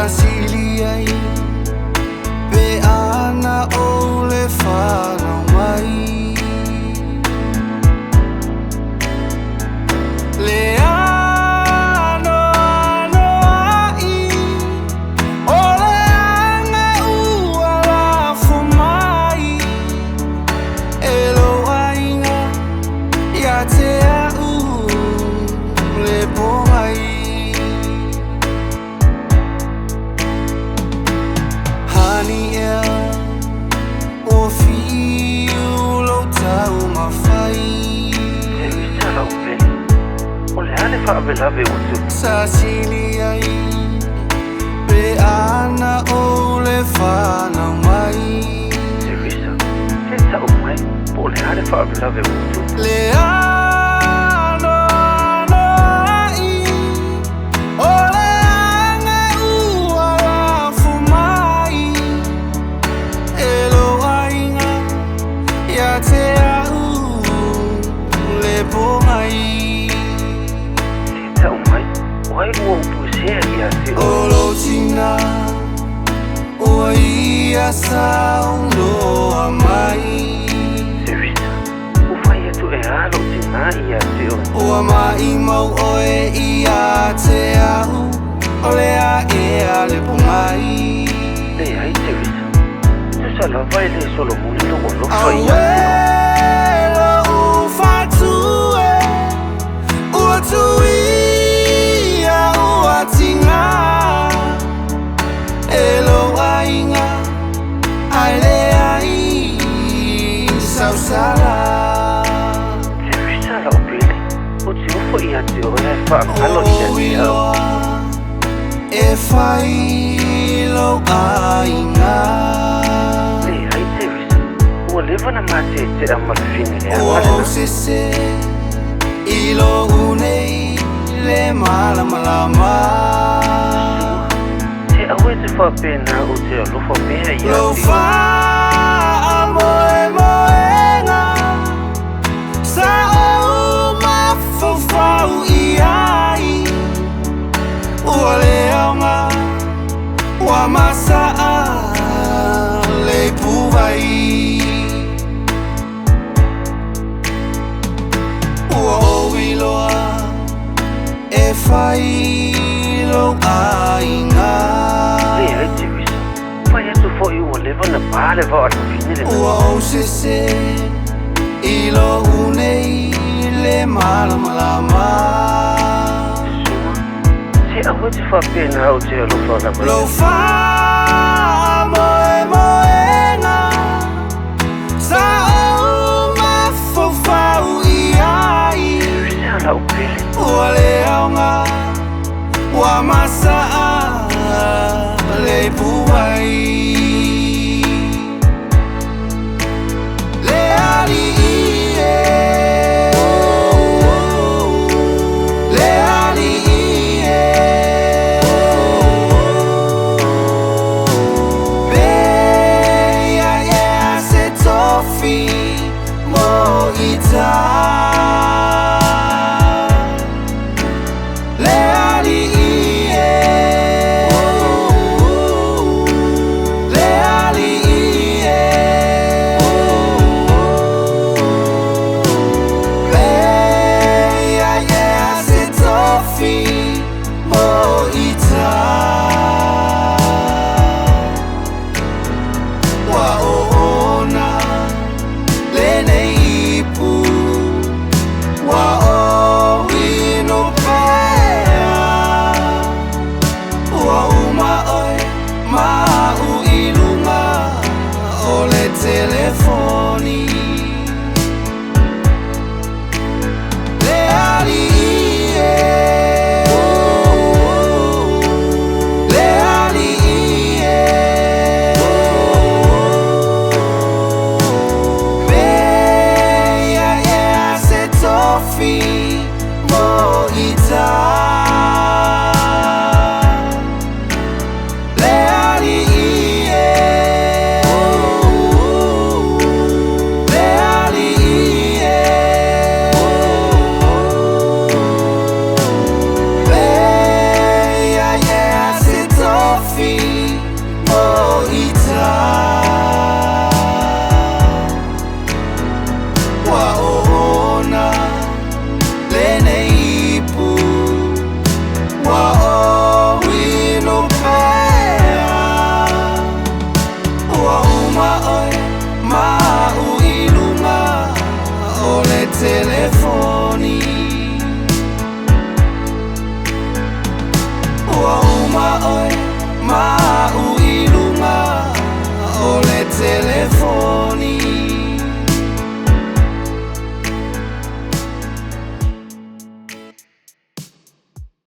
Sasiliai Pe ana ole whanau mai Le ano ano ai Ole anga ua lafo mai Elo ainga Ia te au Le pongai Sasiliai Pe ana ole whanau mai Le ano ano ai Ole anga ua lafo mai Elo ainga Ia te au Le pongai Olo tina Ua ia saung loa mai Ua mai mau oe ia te au Ole a ea le pongai Auelo ufatue Ua tui Elo ainga Ai le ai Sausala O iloa E whai lo ainga Ua o sese Ilo unei Le malamalama Lo fa moe moenga Sa o mafofau iai Ua leonga Ua masaa Le puwai Ua o iloa E whai lo ainga Ua o sese Ilo unei Le malamalama Lo fa moe moenga Sa o mafofau iai Ua leonga Ua masaa Le puwai